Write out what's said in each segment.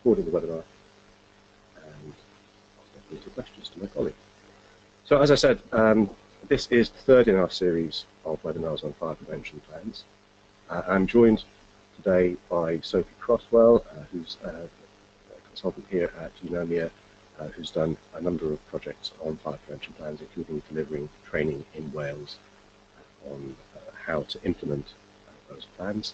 recording the webinar and I'll into questions to my colleague. So as I said, this is the third in our series of webinars on fire prevention plans. I'm joined today by Sophie Crosswell, who's a consultant here at Eunomia, who's done a number of projects on fire prevention plans, including delivering training in Wales on how to implement those plans,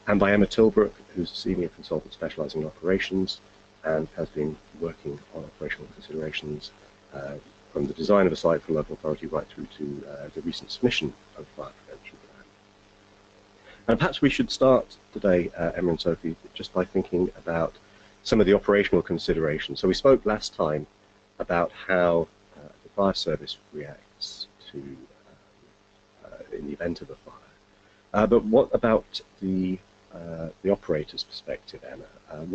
and by Emma Tilbrook, who's a senior consultant specialising in operations and has been working on operational considerations from the design of a site for a local authority right through to the recent submission of a fire prevention plan. And perhaps we should start today, Emma and Sophie, just by thinking about some of the operational considerations. So we spoke last time about how the fire service reacts to in the event of a fire. But what about the operator's perspective, Emma?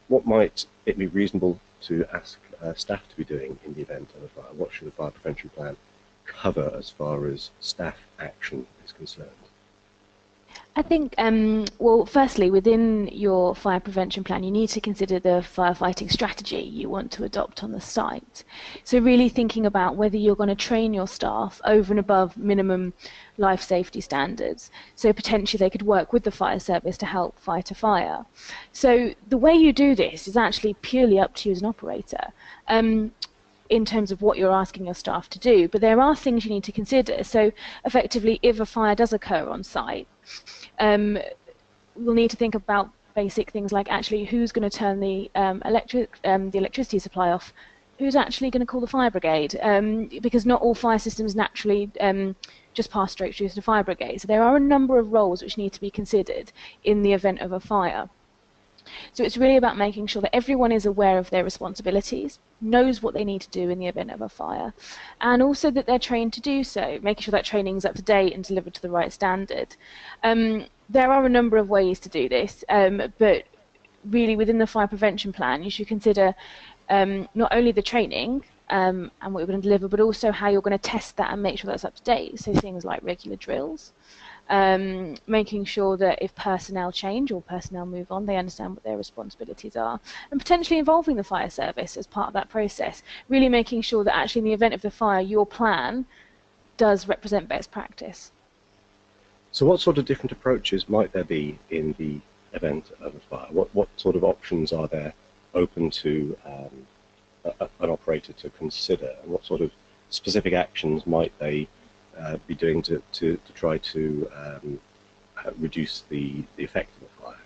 What might it be reasonable to ask staff to be doing in the event of a fire? What should a fire prevention plan cover as far as staff action is concerned? I think, well, firstly, within your fire prevention plan, you need to consider the firefighting strategy you want to adopt on the site. So really thinking about whether you're going to train your staff over and above minimum life safety standards. So potentially they could work with the fire service to help fight a fire. So the way you do this is actually purely up to you as an operator. In terms of what you're asking your staff to do, but there are things you need to consider. So effectively, if a fire does occur on site, we'll need to think about basic things like actually who's going to turn the electricity supply off, who's actually going to call the fire brigade, because not all fire systems naturally just pass straight through to the fire brigade. So there are a number of roles which need to be considered in the event of a fire. So it's really about making sure that everyone is aware of their responsibilities, knows what they need to do in the event of a fire, and also that they're trained to do so, making sure that training is up to date and delivered to the right standard. There are a number of ways to do this, but really within the fire prevention plan you should consider not only the training and what you're going to deliver, but also how you're going to test that and make sure that's up to date. So things like regular drills, making sure that if personnel change or personnel move on, they understand what their responsibilities are, and potentially involving the fire service as part of that process, really making sure that actually in the event of the fire your plan does represent best practice. So what sort of different approaches might there be in the event of a fire? What sort of options are there open to an operator to consider, and what sort of specific actions might they be doing to try to reduce the effect of the fire?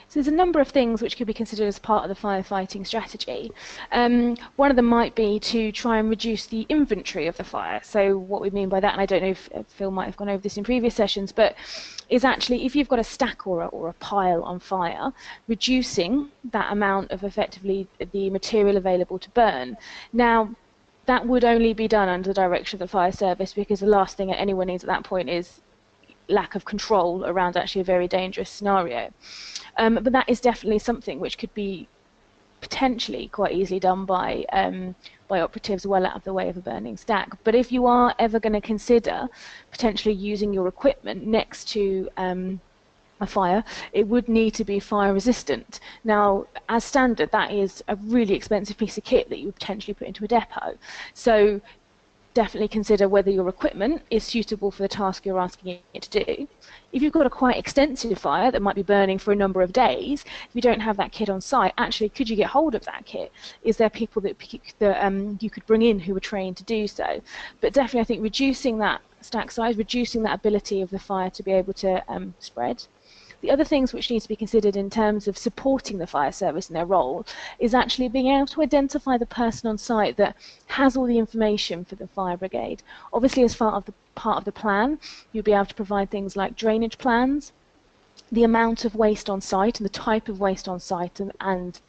So there's a number of things which could be considered as part of the firefighting strategy. One of them might be to try and reduce the inventory of the fire. So what we mean by that, and I don't know if Phil might have gone over this in previous sessions, but is actually if you've got a stack or a pile on fire, reducing that amount of effectively the material available to burn. Now, that would only be done under the direction of the fire service, because the last thing anyone needs at that point is lack of control around actually a very dangerous scenario. But that is definitely something which could be potentially quite easily done by operatives well out of the way of a burning stack. But if you are ever going to consider potentially using your equipment next to a fire, it would need to be fire resistant. Now, as standard, that is a really expensive piece of kit that you would potentially put into a depot. So definitely consider whether your equipment is suitable for the task you're asking it to do. If you've got a quite extensive fire that might be burning for a number of days, if you don't have that kit on site, actually could you get hold of that kit? Is there people that you could bring in who are trained to do so? But definitely I think reducing that stack size, reducing that ability of the fire to be able to spread. The other things which need to be considered in terms of supporting the fire service in their role is actually being able to identify the person on site that has all the information for the fire brigade. Obviously, as part of the plan, you'll be able to provide things like drainage plans, the amount of waste on site and the type of waste on site and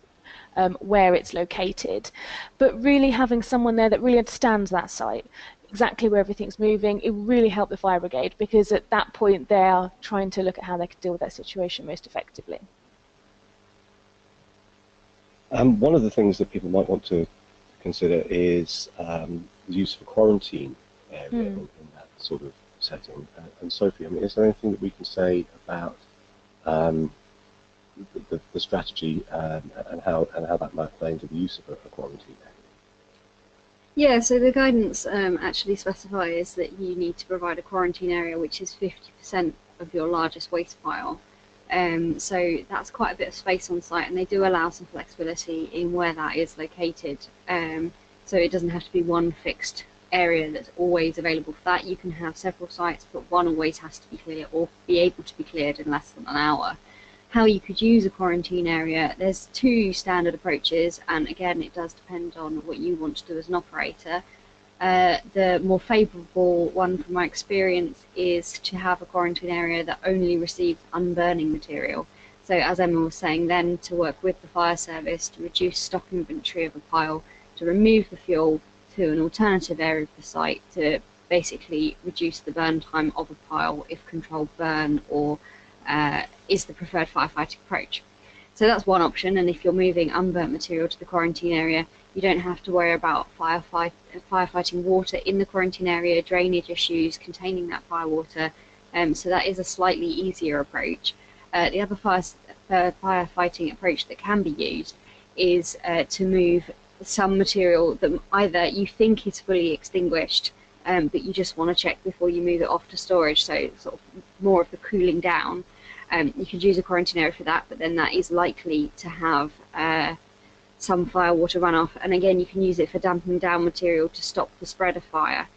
where it's located. But really having someone there that really understands that site, exactly where everything's moving, it will really help the fire brigade, because at that point they are trying to look at how they can deal with that situation most effectively. One of the things that people might want to consider is the use of a quarantine area in that sort of setting. And Sophie, I mean, is there anything that we can say about the strategy and how that might play into the use of a quarantine area? Yeah, so the guidance actually specifies that you need to provide a quarantine area which is 50% of your largest waste pile. So that's quite a bit of space on site, and they do allow some flexibility in where that is located. So it doesn't have to be one fixed area that's always available for that. You can have several sites, but one always has to be clear or be able to be cleared in less than an hour. How you could use a quarantine area, there's two standard approaches, and again it does depend on what you want to do as an operator. The more favourable one from my experience is to have a quarantine area that only receives unburning material. So as Emma was saying then, to work with the fire service to reduce stock inventory of a pile, to remove the fuel to an alternative area of the site, to basically reduce the burn time of a pile if controlled burn or is the preferred firefighting approach. So that's one option, and if you're moving unburnt material to the quarantine area, you don't have to worry about firefighting water in the quarantine area, drainage issues containing that firewater, so that is a slightly easier approach. The other firefighting approach that can be used is to move some material that either you think is fully extinguished, but you just want to check before you move it off to storage, so sort of more of the cooling down. You could use a quarantine area for that, but then that is likely to have some firewater runoff, and again you can use it for damping down material to stop the spread of fire.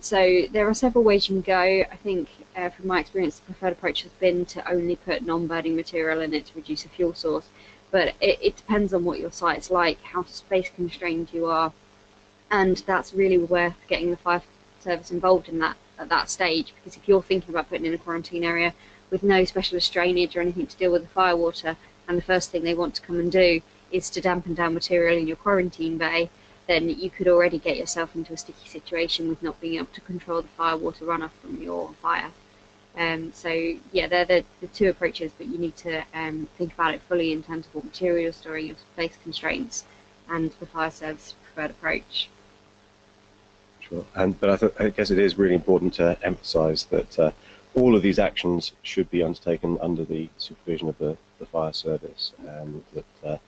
So there are several ways you can go. I think from my experience the preferred approach has been to only put non-burning material in it to reduce a fuel source, but it depends on what your site's like, how space constrained you are, and that's really worth getting the fire service involved in that at that stage, because if you're thinking about putting in a quarantine area with no specialist drainage or anything to deal with the firewater, and the first thing they want to come and do is to dampen down material in your quarantine bay, then you could already get yourself into a sticky situation with not being able to control the firewater runoff from your fire. So yeah, they're the two approaches, but you need to think about it fully in terms of what material you're storing, your space constraints, and the fire service preferred approach. Sure, but I guess it is really important to emphasise that all of these actions should be undertaken under the supervision of the fire service, and that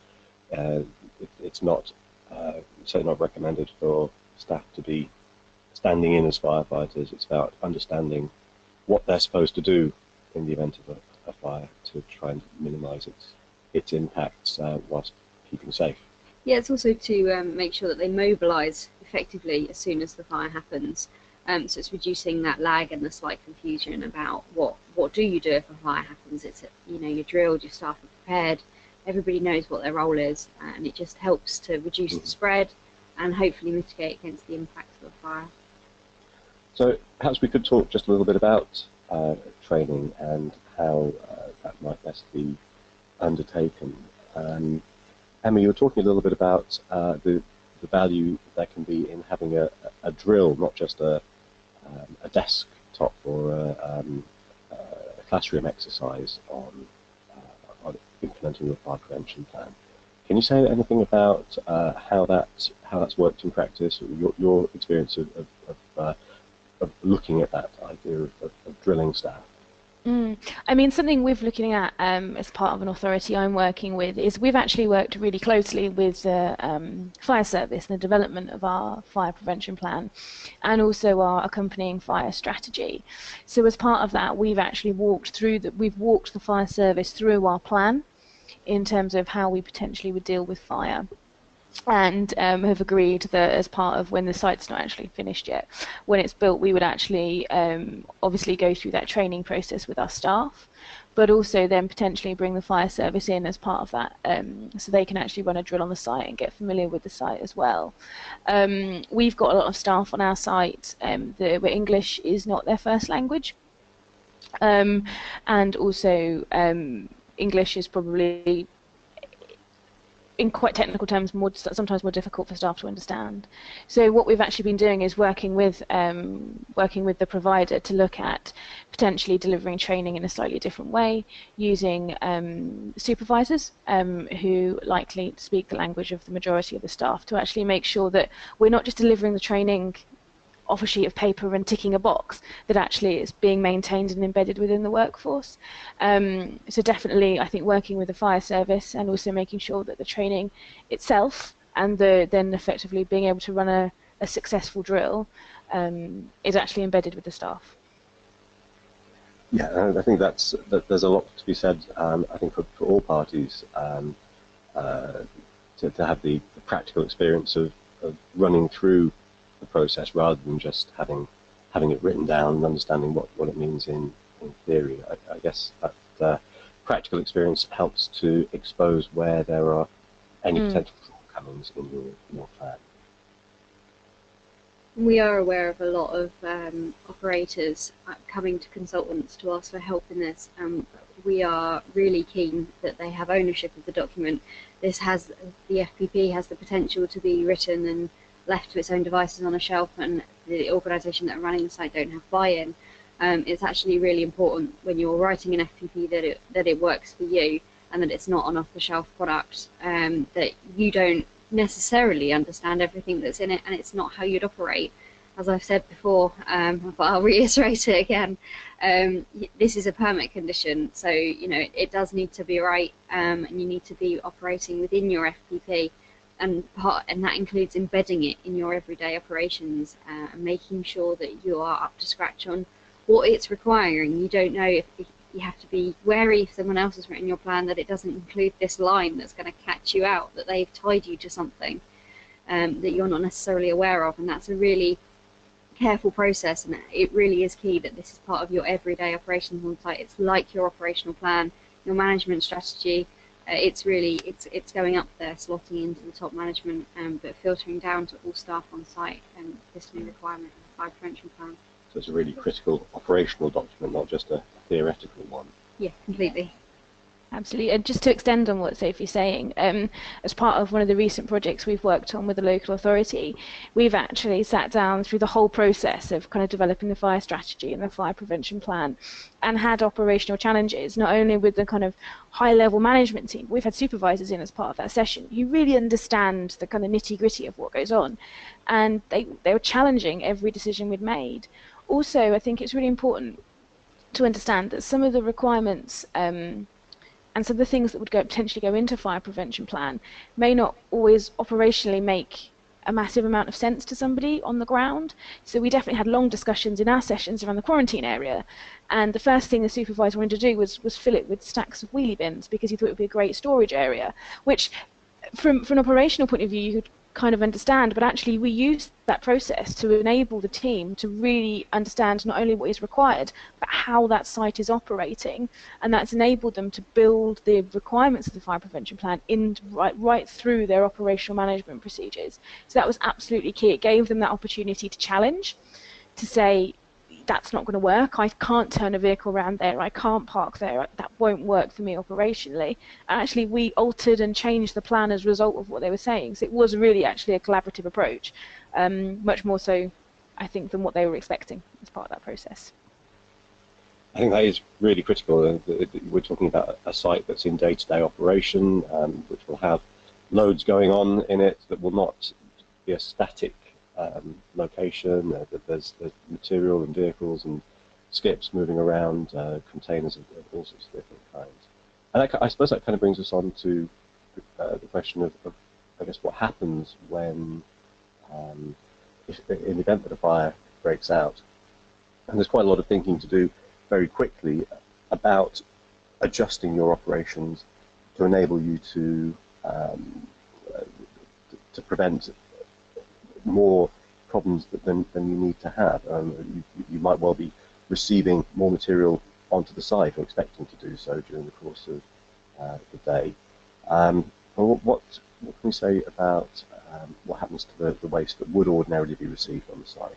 it's not certainly not recommended for staff to be standing in as firefighters. It's about understanding what they're supposed to do in the event of a fire to try and minimise its impacts whilst keeping safe. Yeah, it's also to make sure that they mobilise effectively as soon as the fire happens. So it's reducing that lag and the slight confusion about what do you do if a fire happens. It's you're drilled, your staff are prepared, everybody knows what their role is, and it just helps to reduce the spread and hopefully mitigate against the impacts of a fire. So perhaps we could talk just a little bit about training and how that might best be undertaken. Emma, you were talking a little bit about the value there can be in having a drill, not just a desktop or a classroom exercise on implementing your fire prevention plan. Can you say anything about how that's worked in practice, or your experience of looking at that idea of drilling staff? I mean, something we're looking at as part of an authority I'm working with is we've actually worked really closely with the fire service in the development of our fire prevention plan and also our accompanying fire strategy. So as part of that, we've actually walked the fire service through our plan in terms of how we potentially would deal with fire, and have agreed that as part of when the site's not actually finished yet, when it's built, we would actually obviously go through that training process with our staff, but also then potentially bring the fire service in as part of that, so they can actually run a drill on the site and get familiar with the site as well. We've got a lot of staff on our site where English is not their first language, and also English is probably, in quite technical terms, sometimes more difficult for staff to understand. So what we've actually been doing is working with the provider to look at potentially delivering training in a slightly different way, using supervisors who likely speak the language of the majority of the staff, to actually make sure that we're not just delivering the training off a sheet of paper and ticking a box, that actually it's being maintained and embedded within the workforce. So definitely, I think working with the fire service and also making sure that the training itself and then effectively being able to run a successful drill is actually embedded with the staff. Yeah, I think that there's a lot to be said. I think for all parties to have the practical experience of running through the process rather than just having it written down and understanding what it means in theory. I guess that practical experience helps to expose where there are any potential shortcomings in your plan. We are aware of a lot of operators coming to consultants to ask for help in this. We are really keen that they have ownership of the document. The FPP has the potential to be written and left to its own devices on a shelf, and the organisation that are running the site don't have buy-in. It's actually really important when you're writing an FPP that it works for you and that it's not an off-the-shelf product, that you don't necessarily understand everything that's in it, and it's not how you'd operate. As I've said before, but I'll reiterate it again, this is a permit condition, so it does need to be right, and you need to be operating within your FPP, and that includes embedding it in your everyday operations and making sure that you are up to scratch on what it's requiring. You don't know if you have to be wary if someone else has written your plan that it doesn't include this line that's going to catch you out, that they've tied you to something that you're not necessarily aware of, and that's a really careful process, and it really is key that this is part of your everyday operations on site. It's like your operational plan, your management strategy. It's going up there, slotting into the top management, but filtering down to all staff on site, and this new requirement in the fire prevention plan. So it's a really critical operational document, not just a theoretical one. Yeah, completely. Absolutely. And just to extend on what Sophie's saying, as part of one of the recent projects we've worked on with the local authority, we've actually sat down through the whole process of kind of developing the fire strategy and the fire prevention plan, and had operational challenges, not only with the kind of high-level management team. We've had supervisors in as part of that session. You really understand the kind of nitty-gritty of what goes on, and they were challenging every decision we'd made. Also, I think it's really important to understand that some of the requirements and some of the things that would potentially go into fire prevention plan may not always operationally make a massive amount of sense to somebody on the ground. So we definitely had long discussions in our sessions around the quarantine area, and the first thing the supervisor wanted to do was fill it with stacks of wheelie bins because he thought it would be a great storage area, which from an operational point of view you could kind of understand, but actually we used that process to enable the team to really understand not only what is required, but how that site is operating, and that's enabled them to build the requirements of the fire prevention plan right through their operational management procedures. So that was absolutely key. It gave them that opportunity to challenge, to say, that's not going to work, I can't turn a vehicle around there, I can't park there, that won't work for me operationally. And actually we altered and changed the plan as a result of what they were saying. So it was really actually a collaborative approach, much more so I think than what they were expecting as part of that process. I think that is really critical. We're talking about a site that's in day-to-day operation, which will have loads going on in it, that will not be a static location. There's material and vehicles and skips moving around, containers of all sorts of different kinds. And I suppose that kind of brings us on to the question of I guess, what happens when, in the event that a fire breaks out. And there's quite a lot of thinking to do very quickly about adjusting your operations to enable you to prevent more problems than you need to have. You might well be receiving more material onto the site or expecting to do so during the course of the day. What can we say about what happens to the waste that would ordinarily be received on the site?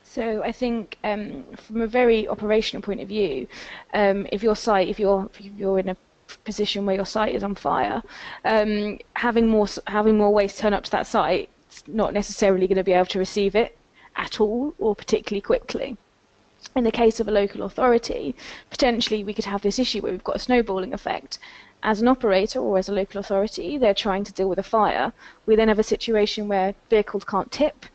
So I think from a very operational point of view, if you're in a position where your site is on fire, having more waste turn up to that site, it's not necessarily going to be able to receive it at all or particularly quickly. In the case of a local authority, potentially we could have this issue where we've got a snowballing effect. As an operator or as a local authority, they're trying to deal with a fire. We then have a situation where vehicles can't tip,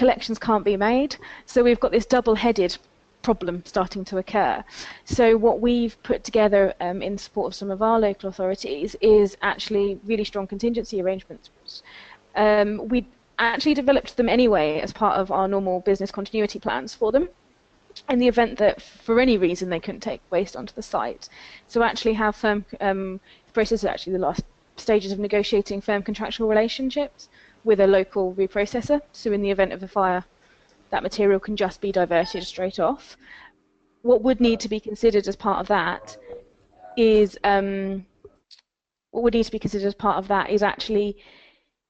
collections can't be made. So we've got this double-headed problem starting to occur. So what we've put together in support of some of our local authorities is actually really strong contingency arrangements. We actually developed them anyway as part of our normal business continuity plans for them, in the event that for any reason they couldn't take waste onto the site. So actually have firm, the process is actually the last stages of negotiating firm contractual relationships with a local reprocessor. So in the event of a fire, that material can just be diverted straight off. What would need to be considered as part of that is actually,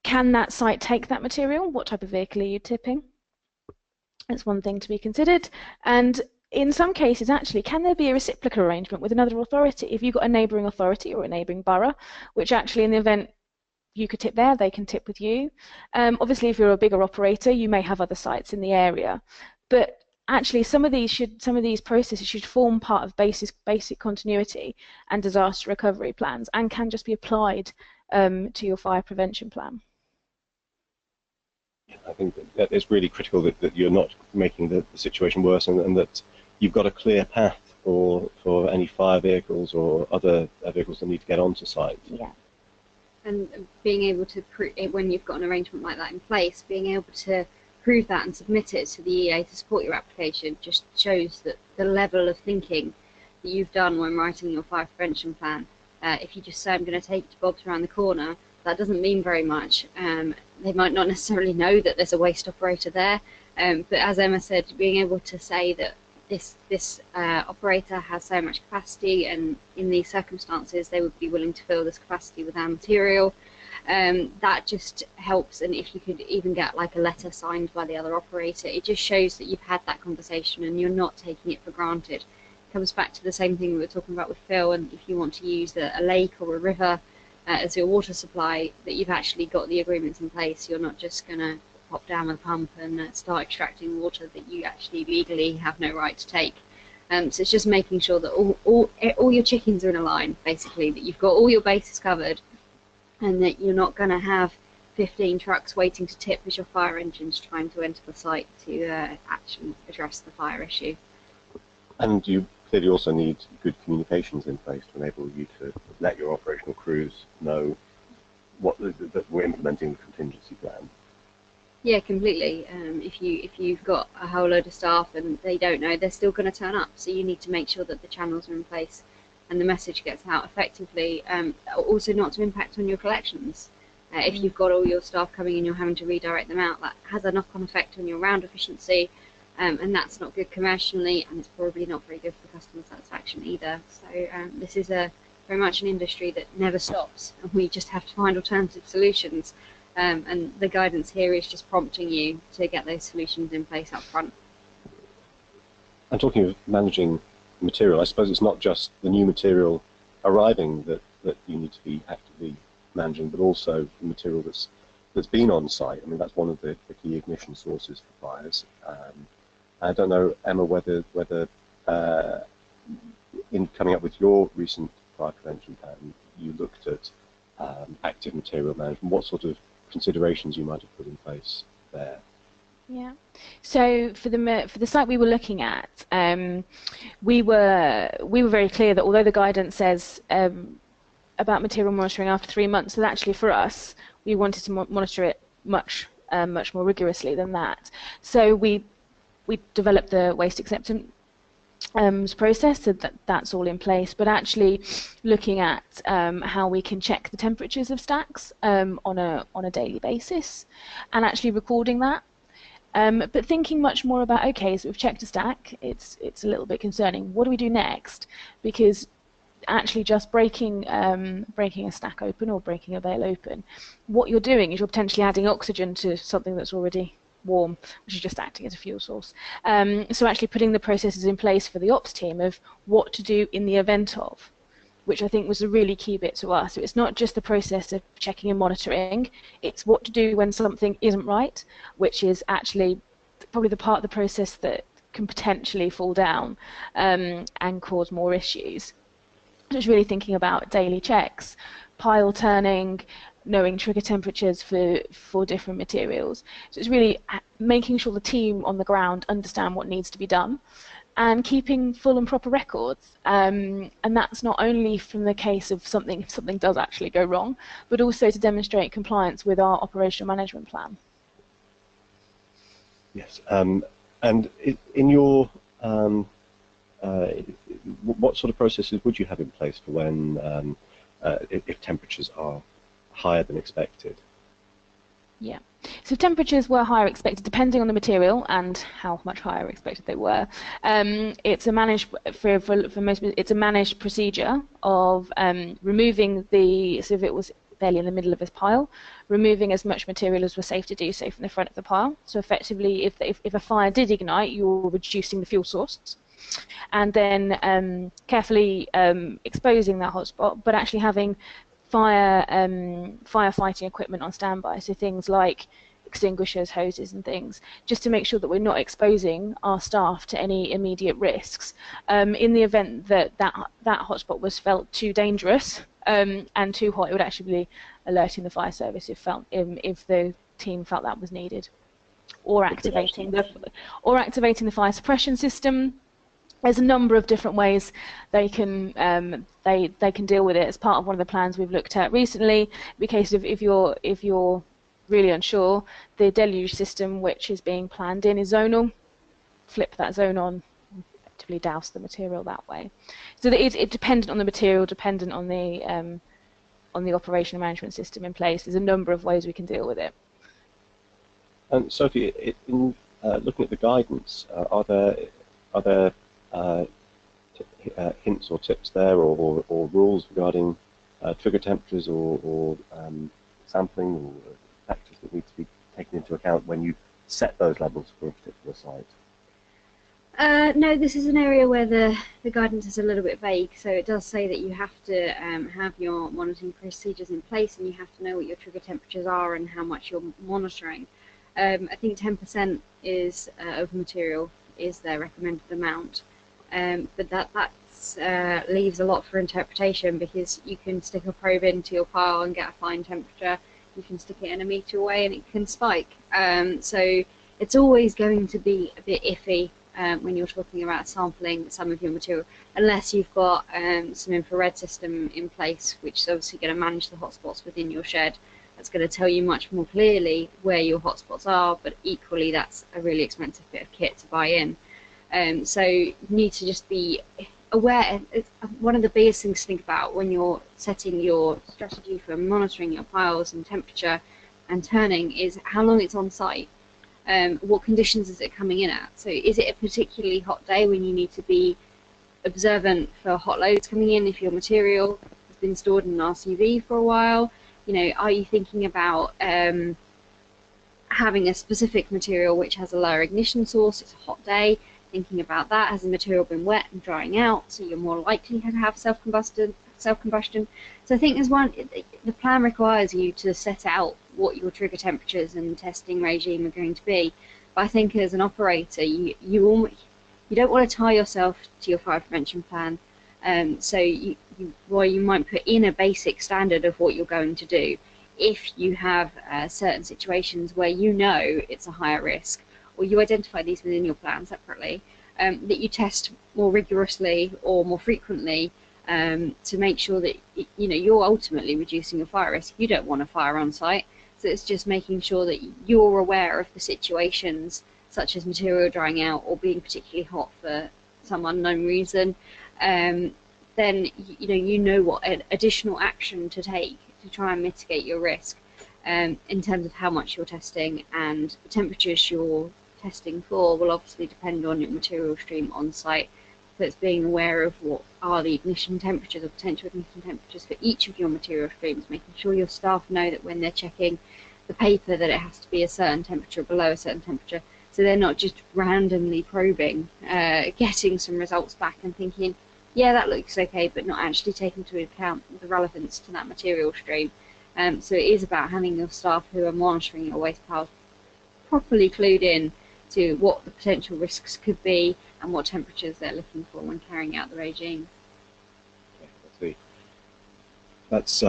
can that site take that material? What type of vehicle are you tipping? That's one thing to be considered. And in some cases, actually, can there be a reciprocal arrangement with another authority? If you've got a neighbouring authority or a neighbouring borough, which actually in the event you could tip there, they can tip with you. Obviously, if you're a bigger operator, you may have other sites in the area. But actually, some of these processes should form part of basic continuity and disaster recovery plans, and can just be applied to your fire prevention plan. I think that it's really critical that you're not making the situation worse, and that you've got a clear path for any fire vehicles or other vehicles that need to get onto site. Yeah. And being able to prove, when you've got an arrangement like that in place, being able to prove that and submit it to the EA to support your application just shows that the level of thinking that you've done when writing your fire prevention plan. If you just say, I'm going to take it to Bob's around the corner, that doesn't mean very much. They might not necessarily know that there's a waste operator there, but as Emma said, being able to say that this operator has so much capacity, and in these circumstances they would be willing to fill this capacity with our material, that just helps. And if you could even get like a letter signed by the other operator, it just shows that you've had that conversation and you're not taking it for granted. It comes back to the same thing we were talking about with Phil, and if you want to use a lake or a river as your water supply, that you've actually got the agreements in place. You're not just going to pop down with a pump and start extracting water that you actually legally have no right to take. So it's just making sure that all your chickens are in a line, basically, that you've got all your bases covered, and that you're not going to have 15 trucks waiting to tip as your fire engine's trying to enter the site to actually address the fire issue. And you clearly also need good communications in place to enable you to let your operational crews know that we're implementing the contingency plan. Yeah, completely. If you've got a whole load of staff and they don't know, they're still going to turn up. So you need to make sure that the channels are in place and the message gets out effectively. Also, not to impact on your collections. If you've got all your staff coming in, you're having to redirect them out. That has a knock-on effect on your round efficiency. And that's not good commercially, and it's probably not very good for customer satisfaction either. So this is very much an industry that never stops, and we just have to find alternative solutions. And the guidance here is just prompting you to get those solutions in place up front. And talking of managing material, I suppose it's not just the new material arriving that you need to be actively managing, but also the material that's been on site. I mean, that's one of the key ignition sources for fires. I don't know, Emma, whether in coming up with your recent fire prevention plan, you looked at active material management. What sort of considerations you might have put in place there? Yeah. So for the site we were looking at, we were very clear that although the guidance says about material monitoring after 3 months, that actually for us we wanted to monitor it much more rigorously than that. So we developed the waste acceptance process, so that's all in place, but actually looking at how we can check the temperatures of stacks on a daily basis, and actually recording that. But thinking much more about, okay, so we've checked a stack, it's a little bit concerning. What do we do next? Because actually just breaking a stack open or breaking a bale open, what you're doing is you're potentially adding oxygen to something that's already warm, which is just acting as a fuel source. So actually putting the processes in place for the ops team of what to do in the event of, which I think was a really key bit to us. So it's not just the process of checking and monitoring, it's what to do when something isn't right, which is actually probably the part of the process that can potentially fall down and cause more issues. Just really thinking about daily checks, pile turning, knowing trigger temperatures for different materials. So it's really making sure the team on the ground understand what needs to be done, and keeping full and proper records. And that's not only from the case of if something does actually go wrong, but also to demonstrate compliance with our operational management plan. Yes, and in your what sort of processes would you have in place for when if temperatures are higher than expected? Yeah, so temperatures were higher expected, depending on the material and how much higher expected they were. It's a managed it's a managed procedure of removing so if it was barely in the middle of this pile, removing as much material as was safe to do so from the front of the pile. So effectively, if a fire did ignite, you're reducing the fuel source, and then carefully exposing that hotspot, but actually having firefighting equipment on standby, so things like extinguishers, hoses and things, just to make sure that we're not exposing our staff to any immediate risks. In the event that hotspot was felt too dangerous and too hot, it would actually be alerting the fire service if the team felt that was needed, or activating the fire suppression system. There's a number of different ways they can deal with it. As part of one of the plans we've looked at recently, in the case of if you're really unsure, the deluge system which is being planned in is zonal. Flip that zone on, effectively douse the material that way. So that it's dependent on the material, dependent on the operational management system in place. There's a number of ways we can deal with it. And Sophie, in looking at the guidance, are there hints or tips there, or rules regarding trigger temperatures or sampling, or factors that need to be taken into account when you set those levels for a particular site? No, this is an area where the guidance is a little bit vague. So it does say that you have to have your monitoring procedures in place, and you have to know what your trigger temperatures are and how much you're monitoring. I think 10% is of material is their recommended amount. But that leaves a lot for interpretation, because you can stick a probe into your pile and get a fine temperature. You can stick it in a meter away and it can spike. So it's always going to be a bit iffy when you're talking about sampling some of your material, unless you've got some infrared system in place, which is obviously going to manage the hotspots within your shed. That's going to tell you much more clearly where your hotspots are, but equally that's a really expensive bit of kit to buy in. So you need to just be aware. One of the biggest things to think about when you're setting your strategy for monitoring your piles and temperature and turning is how long it's on site. What conditions is it coming in at? So is it a particularly hot day when you need to be observant for hot loads coming in if your material has been stored in an RCV for a while? You know, are you thinking about having a specific material which has a lower ignition source? It's a hot day. Thinking about that, has the material been wet and drying out, so you're more likely to have self-combustion. So I think the plan requires you to set out what your trigger temperatures and testing regime are going to be. But I think as an operator, you don't want to tie yourself to your fire prevention plan. So while you might put in a basic standard of what you're going to do, if you have certain situations where you know it's a higher risk, or you identify these within your plan separately, that you test more rigorously or more frequently to make sure that you're ultimately reducing your fire risk. You don't want a fire on site, so it's just making sure that you're aware of the situations, such as material drying out or being particularly hot for some unknown reason. Then you know what additional action to take to try and mitigate your risk in terms of how much you're testing, and the temperatures you're testing for will obviously depend on your material stream on site. So it's being aware of what are the ignition temperatures or potential ignition temperatures for each of your material streams, making sure your staff know that when they're checking the paper that it has to be a certain temperature, below a certain temperature, so they're not just randomly probing, getting some results back and thinking, yeah, that looks okay, but not actually taking into account the relevance to that material stream. So it is about having your staff who are monitoring your waste piles properly clued in to what the potential risks could be and what temperatures they're looking for when carrying out the regime. Okay, that's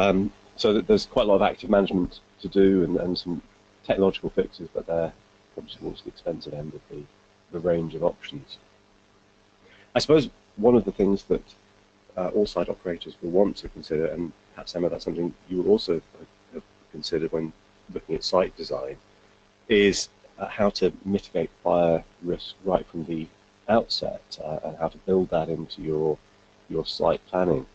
So that there's quite a lot of active management to do and some technological fixes, but they're obviously towards the expensive end of the range of options. I suppose one of the things that all site operators will want to consider, and perhaps Emma, that's something you will also have considered when looking at site design, is how to mitigate fire risk right from the outset, and how to build that into your site planning.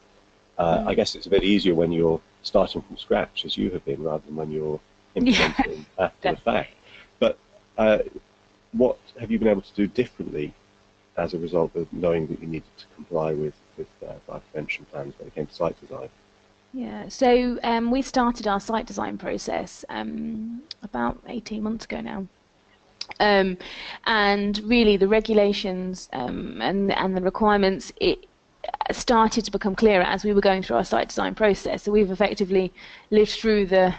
I guess it's a bit easier when you're starting from scratch, as you have been, rather than when you're implementing after the fact. But what have you been able to do differently as a result of knowing that you needed to comply with fire prevention plans when it came to site design? Yeah, so we started our site design process about 18 months ago now. And really the regulations and the requirements, it started to become clearer as we were going through our site design process. So we've effectively lived through the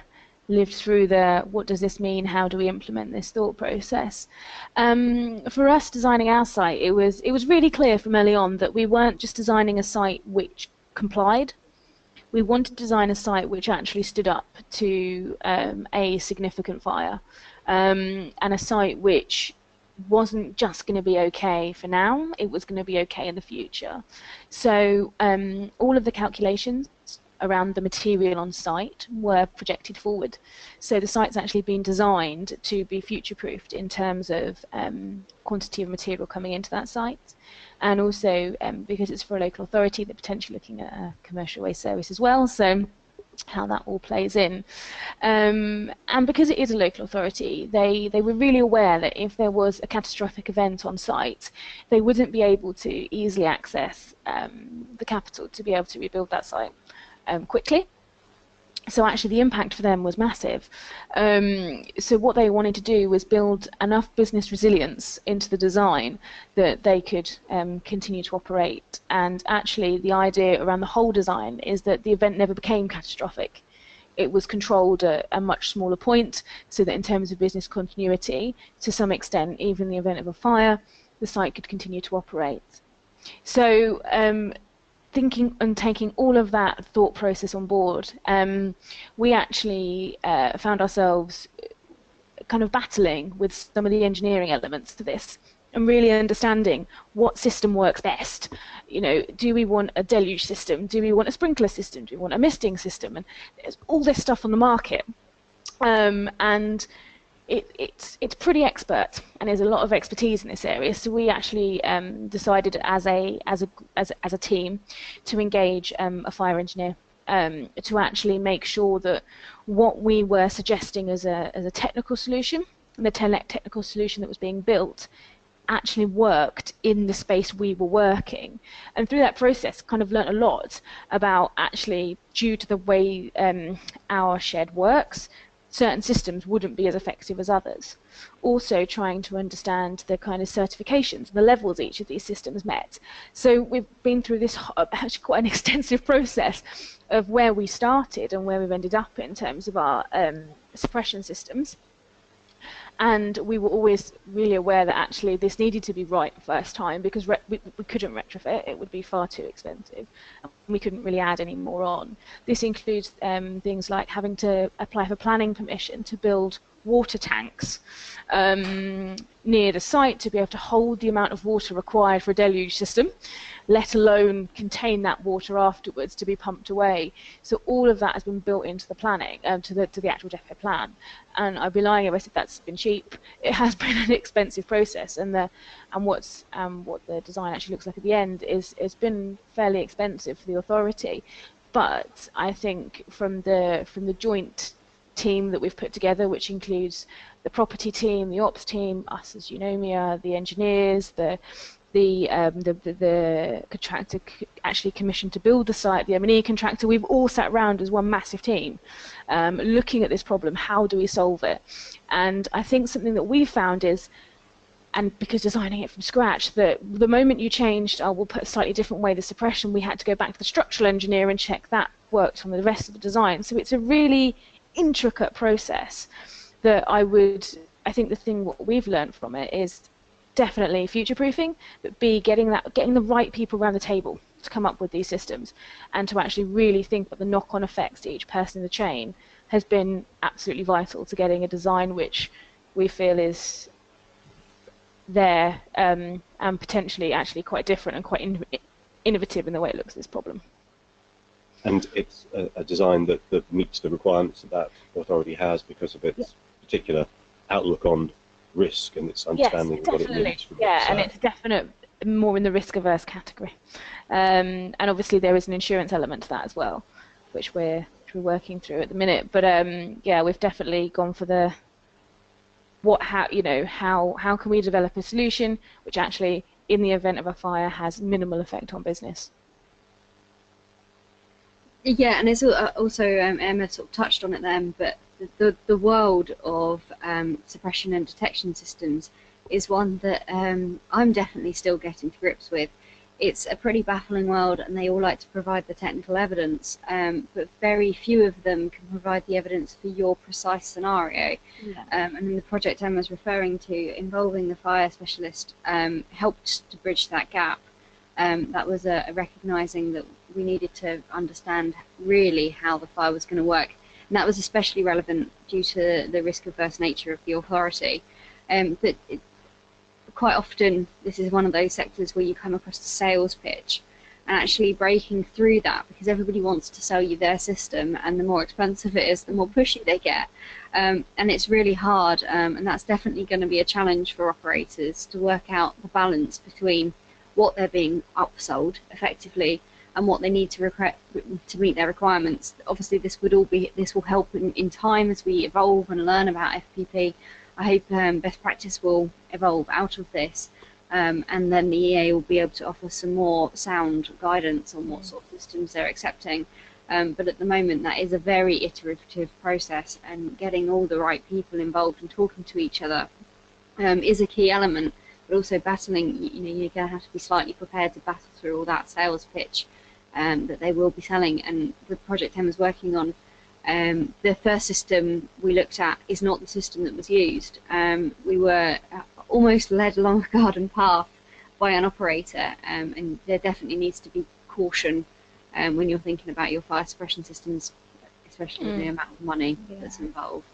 what does this mean, how do we implement this thought process. For us designing our site, it was really clear from early on that we weren't just designing a site which complied. We wanted to design a site which actually stood up to a significant fire, and a site which wasn't just going to be okay for now, it was going to be okay in the future. So all of the calculations around the material on site were projected forward. So the site's actually been designed to be future-proofed in terms of quantity of material coming into that site, and also because it's for a local authority, they're potentially looking at a commercial waste service as well, so how that all plays in. And because it is a local authority, they were really aware that if there was a catastrophic event on site, they wouldn't be able to easily access the capital to be able to rebuild that site quickly. So actually the impact for them was massive. So what they wanted to do was build enough business resilience into the design that they could continue to operate. And actually the idea around the whole design is that the event never became catastrophic. It was controlled at a much smaller point, so that in terms of business continuity, to some extent, even in the event of a fire, the site could continue to operate. So thinking and taking all of that thought process on board, we actually found ourselves kind of battling with some of the engineering elements to this and really understanding what system works best. You know, do we want a deluge system? Do we want a sprinkler system? Do we want a misting system? And there's all this stuff on the market. And it's pretty expert, and there's a lot of expertise in this area. So we actually decided as a team to engage a fire engineer to actually make sure that what we were suggesting as a technical solution, and the technical solution that was being built, actually worked in the space we were working. And through that process kind of learnt a lot about, actually, due to the way our shed works, certain systems wouldn't be as effective as others. Also trying to understand the kind of certifications and the levels each of these systems met. So we've been through this actually quite an extensive process of where we started and where we've ended up in terms of our suppression systems. And we were always really aware that actually this needed to be right the first time, because we couldn't retrofit, it would be far too expensive. We couldn't really add any more on. This includes things like having to apply for planning permission to build water tanks near the site to be able to hold the amount of water required for a deluge system, let alone contain that water afterwards to be pumped away. So all of that has been built into the planning, to the actual depot plan. And I'd be lying if I said that's been cheap. It has been an expensive process, and what the design actually looks like at the end is it's been fairly expensive for the authority. But I think from the joint team that we've put together, which includes the property team, the ops team, us as Eunomia, the engineers, the contractor actually commissioned to build the site, the M&E contractor, we've all sat around as one massive team looking at this problem. How do we solve it? And I think something that we found is, and because designing it from scratch, that the moment you changed, we'll put a slightly different way the suppression, we had to go back to the structural engineer and check that worked on the rest of the design. So it's a really intricate process that I think the thing what we've learned from it is definitely future-proofing, but B, getting the right people around the table to come up with these systems, and to actually really think about the knock-on effects to each person in the chain has been absolutely vital to getting a design which we feel is there and potentially actually quite different and quite innovative in the way it looks at this problem. And it's a design that meets the requirements that that authority has because of its particular outlook on risk and its understanding of what it needs from and it's definite more in the risk-averse category. And obviously there is an insurance element to that as well, which we're working through at the minute. But yeah, we've definitely gone for the how can we develop a solution which actually, in the event of a fire, has minimal effect on business. Yeah, and it's also Emma sort of touched on it then, but the world of suppression and detection systems is one that I'm definitely still getting to grips with. It's a pretty baffling world, and they all like to provide the technical evidence, but very few of them can provide the evidence for your precise scenario. Yeah. And in the project Emma was referring to, involving the fire specialist helped to bridge that gap. That was a recognising that we needed to understand really how the fire was going to work, and that was especially relevant due to the risk-averse nature of the authority. But quite often this is one of those sectors where you come across a sales pitch, and actually breaking through that, because everybody wants to sell you their system, and the more expensive it is, the more pushy they get. And it's really hard, and that's definitely going to be a challenge for operators to work out the balance between what they're being upsold effectively and what they need to meet their requirements. Obviously this will help in time as we evolve and learn about FPP. I hope best practice will evolve out of this, and then the EA will be able to offer some more sound guidance on what sort of systems they're accepting. But at the moment that is a very iterative process, and getting all the right people involved and talking to each other is a key element. But also battling, you're going to have to be slightly prepared to battle through all that sales pitch that they will be selling. And the project Emma's working on, the first system we looked at is not the system that was used. We were almost led along a garden path by an operator, and there definitely needs to be caution when you're thinking about your fire suppression systems, especially the amount of money that's involved.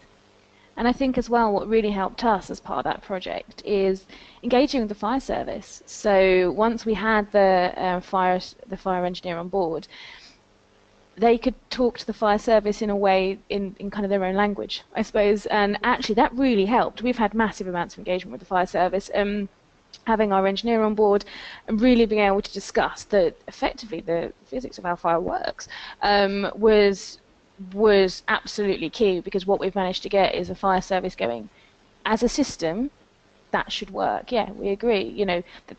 And I think as well what really helped us as part of that project is engaging with the fire service. So once we had the fire engineer on board, they could talk to the fire service in a way, in kind of their own language, I suppose, and actually that really helped. We've had massive amounts of engagement with the fire service, having our engineer on board and really being able to discuss that effectively the physics of how fire works was absolutely key, because what we've managed to get is a fire service going, as a system, that should work. Yeah, we agree.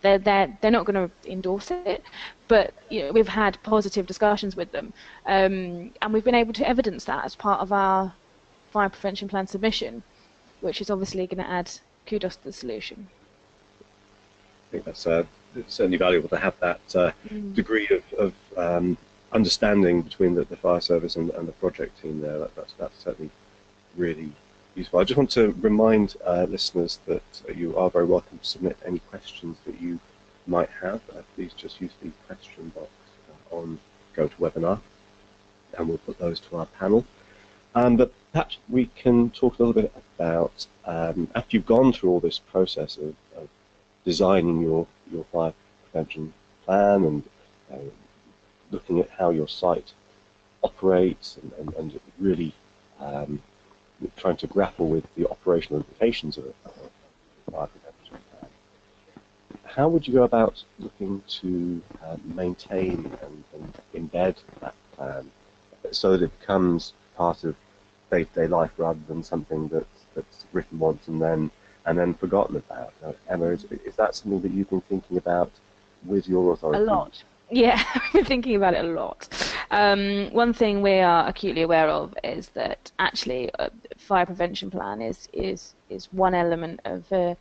That they're not going to endorse it, but we've had positive discussions with them, and we've been able to evidence that as part of our fire prevention plan submission, which is obviously going to add kudos to the solution. I think that's certainly valuable to have that degree of understanding between the fire service and the project team there. That's certainly really useful. I just want to remind listeners that you are very welcome to submit any questions that you might have. Please just use the question box on GoToWebinar, and we'll put those to our panel. But perhaps we can talk a little bit about, after you've gone through all this process of designing your fire prevention plan and looking at how your site operates and really trying to grapple with the operational implications of a fire prevention plan. How would you go about looking to maintain and embed that plan so that it becomes part of day-to-day life rather than something that's written once and then forgotten about? Emma, is that something that you've been thinking about with your authority? A lot. Yeah, I've been thinking about it a lot. One thing we are acutely aware of is that actually a fire prevention plan is one element of a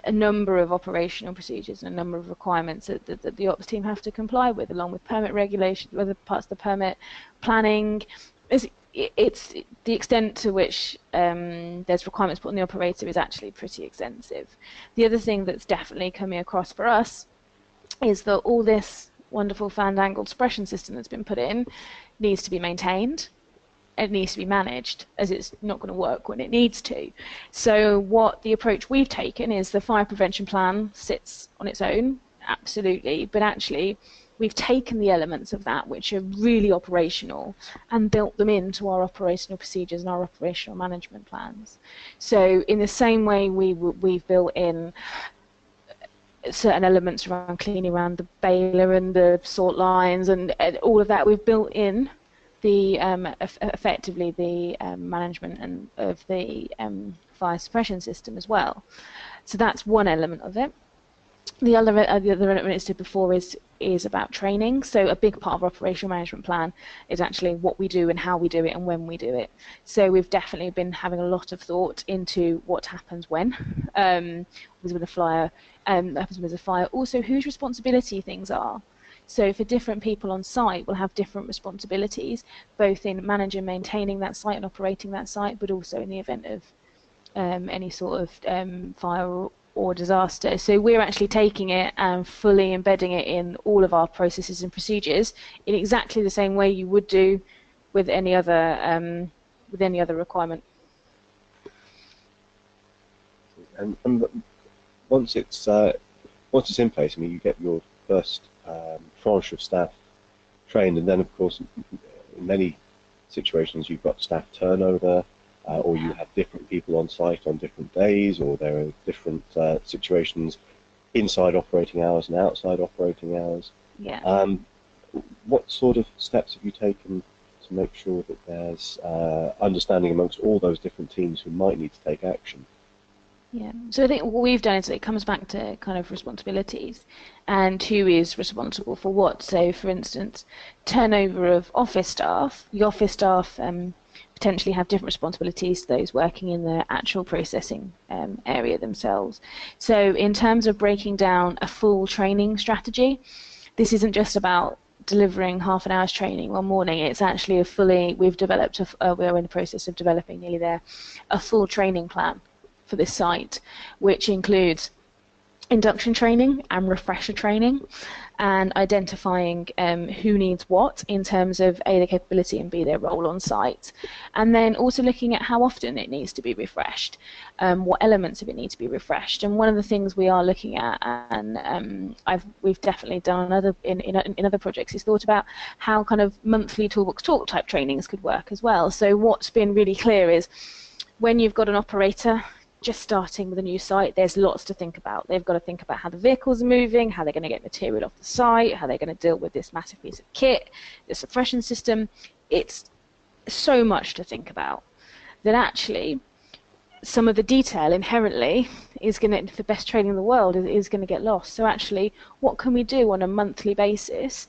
number of operational procedures and a number of requirements that the ops team have to comply with, along with permit regulations, other parts of the permit planning. It's the extent to which there's requirements put on the operator is actually pretty extensive. The other thing that's definitely coming across for us is that all this wonderful fandangled suppression system that's been put in needs to be maintained. It needs to be managed, as it's not going to work when it needs to. So what the approach we've taken is the fire prevention plan sits on its own, absolutely, but actually we've taken the elements of that which are really operational and built them into our operational procedures and our operational management plans. So in the same way we've built in certain elements around cleaning around the baler and the salt lines and all of that, we've built in the effectively the management and of the fire suppression system as well. So that's one element of it. The other element I said before is about training. So a big part of our operational management plan is actually what we do and how we do it and when we do it. So we've definitely been having a lot of thought into what happens when with a fire, happens with a fire. Also, whose responsibility things are. So for different people on site will have different responsibilities, both in managing, maintaining that site and operating that site, but also in the event of any sort of fire or disaster. So we're actually taking it and fully embedding it in all of our processes and procedures in exactly the same way you would do with any other requirement. And once it's in place, I mean, you get your first tranche of staff trained, and then of course in many situations you've got staff turnover, or you have different people on site on different days, or there are different situations inside operating hours and outside operating hours. Yeah. What sort of steps have you taken to make sure that there's understanding amongst all those different teams who might need to take action? Yeah, so I think what we've done is it comes back to kind of responsibilities and who is responsible for what. So, for instance, turnover of office staff. The office staff potentially have different responsibilities to those working in the actual processing area themselves. So, in terms of breaking down a full training strategy, this isn't just about delivering half an hour's training one morning. It's actually we're in the process of developing nearly there a full training plan for this site, which includes induction training and refresher training, and identifying who needs what in terms of A, their capability, and B, their role on site, and then also looking at how often it needs to be refreshed, what elements of it need to be refreshed. And one of the things we are looking at, and we've definitely done in other projects, is thought about how kind of monthly toolbox talk type trainings could work as well. So what's been really clear is when you've got an operator just starting with a new site, there's lots to think about. They've got to think about how the vehicles are moving, how they're going to get material off the site, how they're going to deal with this massive piece of kit, the suppression system. It's so much to think about that actually some of the detail inherently is going to, the best training in the world is going to get lost. So actually, what can we do on a monthly basis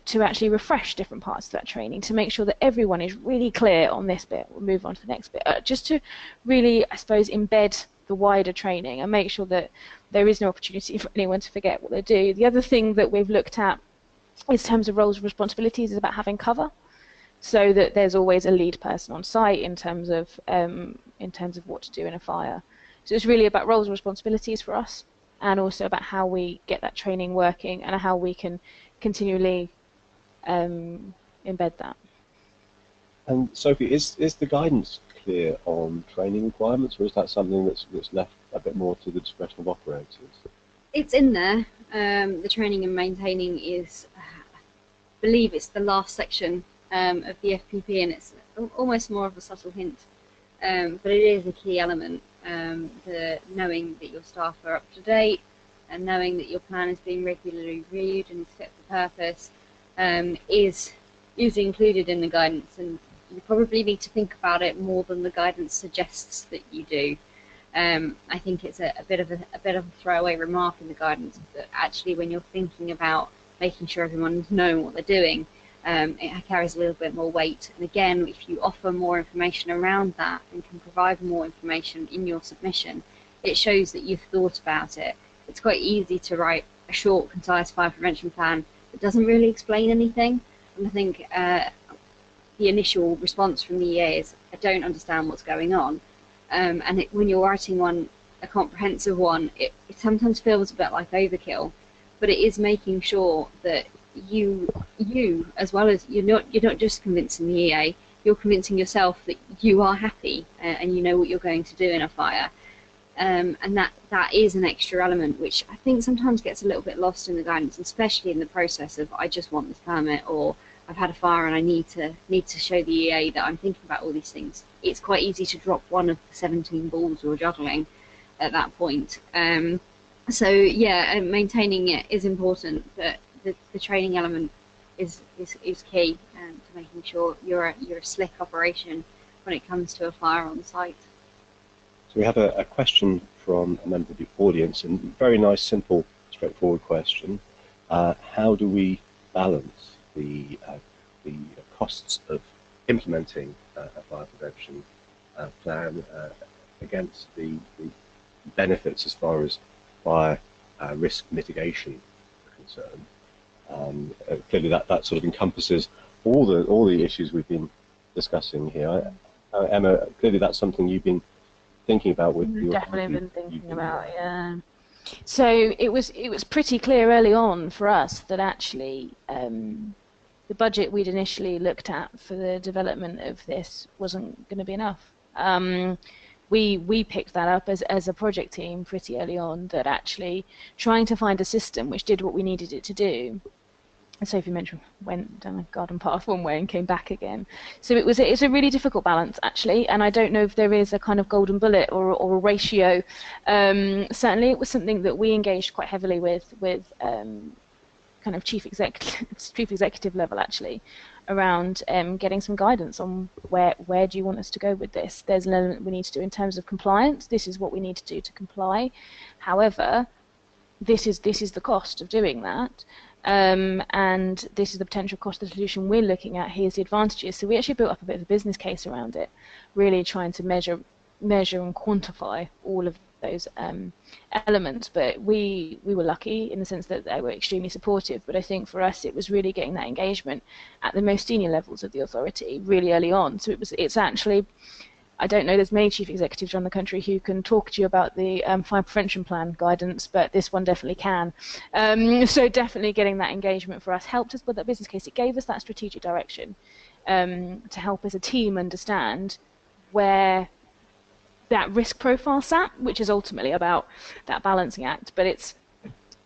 to actually refresh different parts of that training to make sure that everyone is really clear on this bit? We'll move on to the next bit, just to really, I suppose, embed the wider training and make sure that there is no opportunity for anyone to forget what they do. The other thing that we've looked at in terms of roles and responsibilities is about having cover, so that there's always a lead person on site in terms of what to do in a fire. So it's really about roles and responsibilities for us, and also about how we get that training working and how we can continually embed that. And Sophie, is the guidance clear on training requirements, or is that something that's left a bit more to the discretion of operators? It's in there. The training and maintaining is, I believe it's the last section of the FPP, and it's almost more of a subtle hint, but it is a key element. The knowing that your staff are up to date, and knowing that your plan is being regularly reviewed and is fit for purpose, is included in the guidance, and you probably need to think about it more than the guidance suggests that you do. I think it's a bit of a throwaway remark in the guidance, but actually when you're thinking about making sure everyone's knowing what they're doing, it carries a little bit more weight. And again, if you offer more information around that and can provide more information in your submission, it shows that you've thought about it. It's quite easy to write a short, concise fire prevention plan that doesn't really explain anything. And I think the initial response from the EA is, I don't understand what's going on. When you're writing a comprehensive one, it sometimes feels a bit like overkill. but it is making sure that you as well as you're not just convincing the EA, you're convincing yourself that you are happy and you know what you're going to do in a fire. And that is an extra element which I think sometimes gets a little bit lost in the guidance, especially in the process of I just want this permit, or I've had a fire and I need to show the EA that I'm thinking about all these things. It's quite easy to drop one of the 17 balls you're juggling at that point. So yeah, maintaining it is important, but the training element is key to making sure you're a slick operation when it comes to a fire on site. So we have a question from a member of the audience, and very nice, simple, straightforward question. How do we balance the costs of implementing a fire prevention plan against the benefits as far as fire risk mitigation are concerned? Clearly that sort of encompasses all the issues we've been discussing here. Emma, clearly that's something you've been thinking about with your definitely been thinking about, yeah. So it was pretty clear early on for us that actually the budget we'd initially looked at for the development of this wasn't going to be enough. We picked that up as a project team pretty early on, that actually trying to find a system which did what we needed it to do. And Sophie mentioned went down a garden path one way and came back again. So it's a really difficult balance actually, and I don't know if there is a kind of golden bullet or a ratio. Certainly, it was something that we engaged quite heavily with kind of chief executive level actually, around getting some guidance on where do you want us to go with this. There's an element we need to do in terms of compliance. This is what we need to do to comply. However, this is the cost of doing that. And this is the potential cost of the solution we're looking at. Here's the advantages. So we actually built up a bit of a business case around it, really trying to measure and quantify all of those elements. But we were lucky in the sense that they were extremely supportive. But I think for us it was really getting that engagement at the most senior levels of the authority really early on. So it's actually, I don't know, there's many chief executives around the country who can talk to you about the fire prevention plan guidance, but this one definitely can. So definitely getting that engagement for us helped us with that business case. It gave us that strategic direction to help as a team understand where that risk profile sat, which is ultimately about that balancing act. But it's,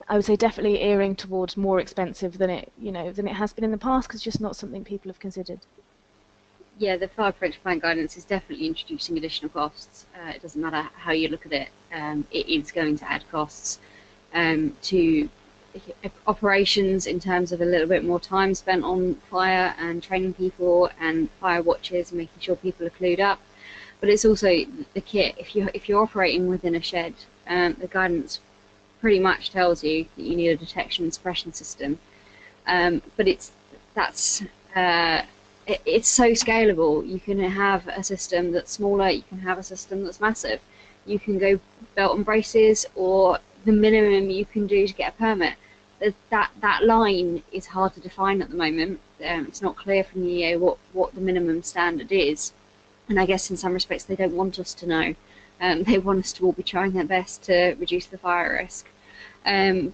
I would say, definitely erring towards more expensive than it has been in the past, because it's just not something people have considered. Yeah, the fire prevention plan guidance is definitely introducing additional costs. It doesn't matter how you look at it, it is going to add costs to operations in terms of a little bit more time spent on fire and training people and fire watches and making sure people are clued up. But it's also the kit. If you're operating within a shed, the guidance pretty much tells you that you need a detection and suppression system. But it's so scalable. You can have a system that's smaller, you can have a system that's massive. You can go belt and braces, or the minimum you can do to get a permit. That line is hard to define at the moment. It's not clear from the EA what the minimum standard is, and I guess in some respects they don't want us to know. They want us to all be trying their best to reduce the fire risk.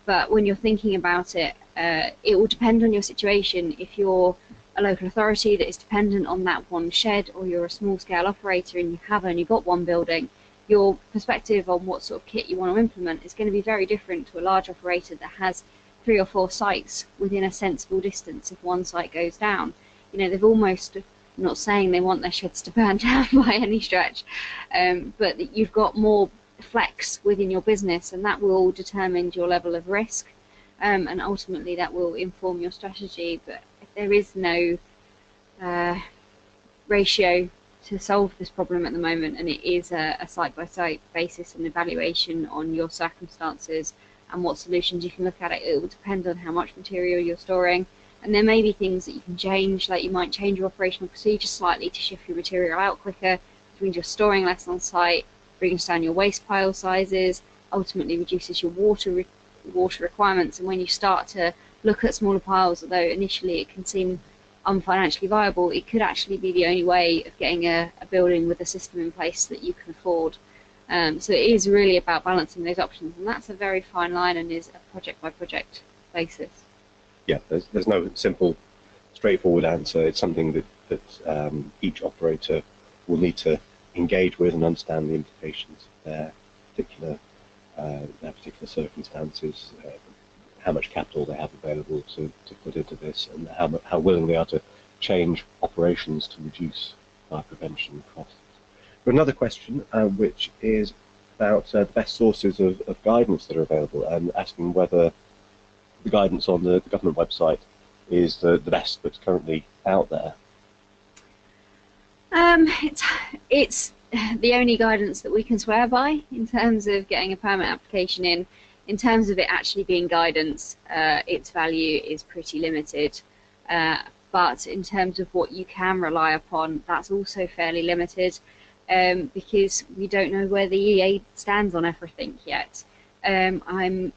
But when you're thinking about it, it will depend on your situation. If you're a local authority that is dependent on that one shed, or you're a small-scale operator and you have only got one building, your perspective on what sort of kit you want to implement is going to be very different to a large operator that has 3 or 4 sites within a sensible distance. If one site goes down, they've almost, I'm not saying they want their sheds to burn down by any stretch, but you've got more flex within your business, and that will determine your level of risk, and ultimately that will inform your strategy. But if there is no ratio to solve this problem at the moment, and it is a site-by-site basis and evaluation on your circumstances and what solutions you can look at, it will depend on how much material you're storing. And there may be things that you can change, like you might change your operational procedure slightly to shift your material out quicker, which means you're storing less on site, brings down your waste pile sizes, ultimately reduces your water requirements. And when you start to look at smaller piles, although initially it can seem unfinancially viable, it could actually be the only way of getting a building with a system in place that you can afford. So it is really about balancing those options, and that's a very fine line and is a project by project basis. Yeah, there's no simple, straightforward answer. It's something that each operator will need to engage with and understand the implications of their particular circumstances, how much capital they have available to put into this, and how willing they are to change operations to reduce fire prevention costs. But another question, which is about the best sources of guidance that are available, and asking whether the guidance on the government website is the best that's currently out there. It's the only guidance that we can swear by in terms of getting a permit application in. In terms of it actually being guidance, its value is pretty limited. But in terms of what you can rely upon, that's also fairly limited, because we don't know where the EA stands on everything yet. I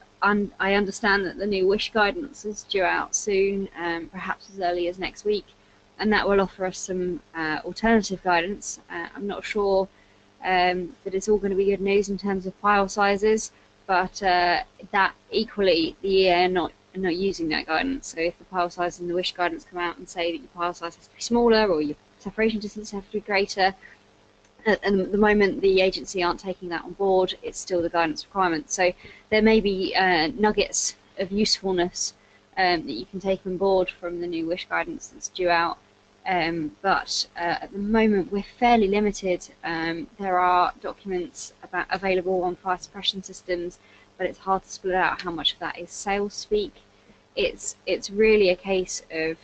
understand that the new WISH guidance is due out soon, perhaps as early as next week, and that will offer us some alternative guidance. I'm not sure that it's all going to be good news in terms of pile sizes, but that equally the EA are not using that guidance. So if the pile size in the WISH guidance come out and say that your pile size has to be smaller or your separation distance has to be greater, at the moment the agency aren't taking that on board. It's still the guidance requirement. So there may be nuggets of usefulness that you can take on board from the new WISH guidance that's due out. But at the moment we're fairly limited. There are documents available on fire suppression systems, but it's hard to split out how much of that is sales speak. It's really a case of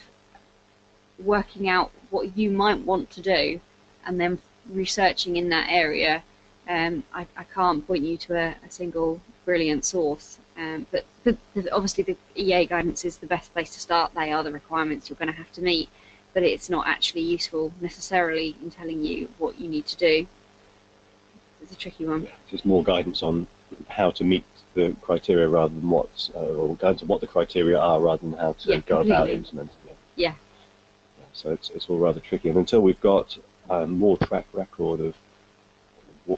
working out what you might want to do and then researching in that area. I can't point you to a single brilliant source, but obviously the EA guidance is the best place to start. They are the requirements you're going to have to meet, but it's not actually useful necessarily in telling you what you need to do. It's a tricky one. Yeah, just more guidance on how to meet the criteria rather than or guidance on what the criteria are rather than how to go about implementing it. Yeah. So it's all rather tricky, and until we've got more track record of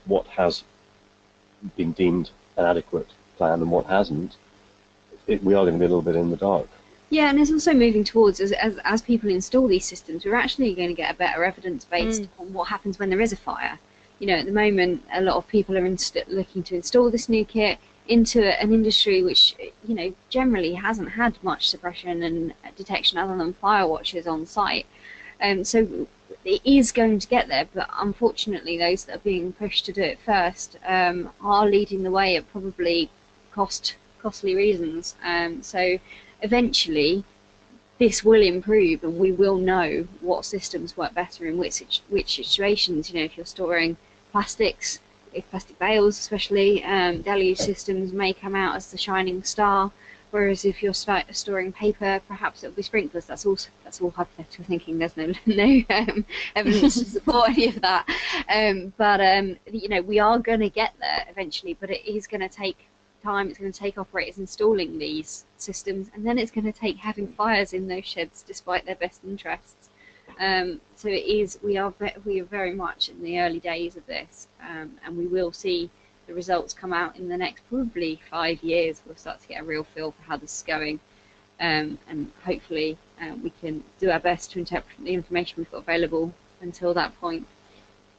what has been deemed an adequate plan and what hasn't, we are going to be a little bit in the dark. Yeah, and it's also moving towards, as people install these systems, we're actually going to get a better evidence based on what happens when there is a fire. You know, at the moment, a lot of people are looking to install this new kit into an industry which, you know, generally hasn't had much suppression and detection other than fire watchers on site. So it is going to get there, but unfortunately those that are being pushed to do it first are leading the way at probably costly reasons. So eventually this will improve and we will know what systems work better in which situations. You know, if you're storing plastics, if plastic bales especially, deluge systems may come out as the shining star, whereas if you're storing paper, perhaps it'll be sprinklers. That's all hypothetical thinking. There's no evidence to support any of that. But you know, we are going to get there eventually, but it is going to take time. It's going to take operators installing these systems, and then it's going to take having fires in those sheds despite their best interests. So it is. We are very much in the early days of this, and we will see the results come out in the next probably 5 years. We'll start to get a real feel for how this is going, and hopefully we can do our best to interpret the information we've got available until that point.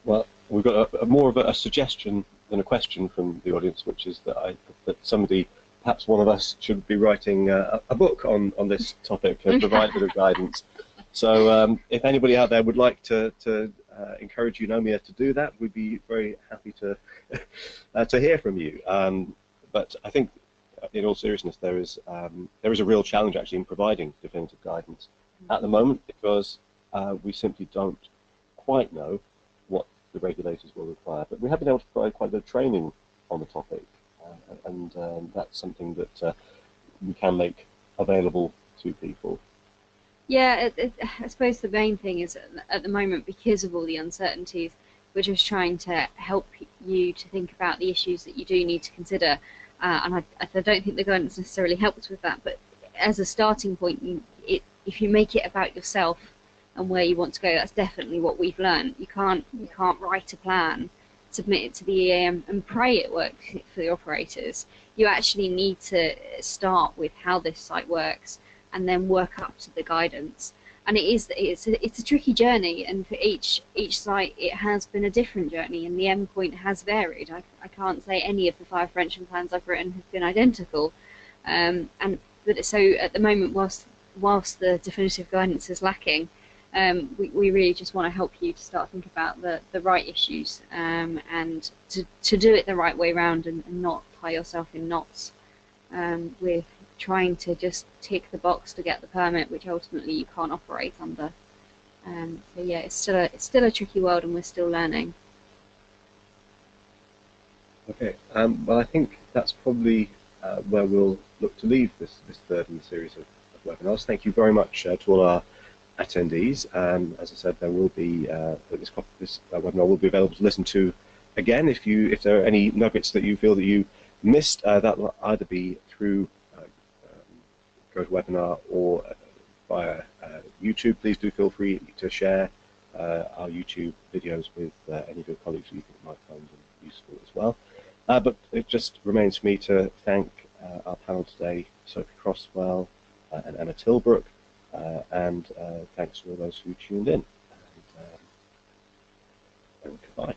Well, we've got more of a suggestion than a question from the audience, which is that somebody, perhaps one of us, should be writing a book on this topic and provide a bit of guidance. So if anybody out there would like to encourage Eunomia to do that, we'd be very happy to hear from you. But I think, in all seriousness, there is a real challenge actually in providing definitive guidance at the moment, because we simply don't quite know what the regulators will require. But we have been able to provide quite a bit of training on the topic, and that's something that we can make available to people. Yeah, I suppose the main thing is at the moment, because of all the uncertainties, we're just trying to help you to think about the issues that you do need to consider. And I don't think the guidance necessarily helps with that, but as a starting point, if you make it about yourself and where you want to go, that's definitely what we've learned. You can't write a plan submit it to the EAM and pray it works for the operators. You actually need to start with how this site works and then work up to the guidance. And it's a tricky journey, and for each site it has been a different journey, and the endpoint has varied. I can't say any of the fire prevention plans I've written have been identical, but so at the moment, whilst the definitive guidance is lacking, we really just want to help you to start thinking about the right issues, and to do it the right way around, and not tie yourself in knots with trying to just tick the box to get the permit, which ultimately you can't operate under. So yeah, it's still a tricky world, and we're still learning. Okay, well, I think that's probably where we'll look to leave this third in the series of webinars. Thank you very much to all our attendees. As I said, there will be this webinar will be available to listen to again if there are any nuggets that you feel that you missed. That will either be through GoToWebinar or via YouTube. Please do feel free to share our YouTube videos with any of your colleagues who you think might find them useful as well. But it just remains for me to thank our panel today, Sophie Crosswell and Emma Tilbrook, and thanks to all those who tuned in. And goodbye.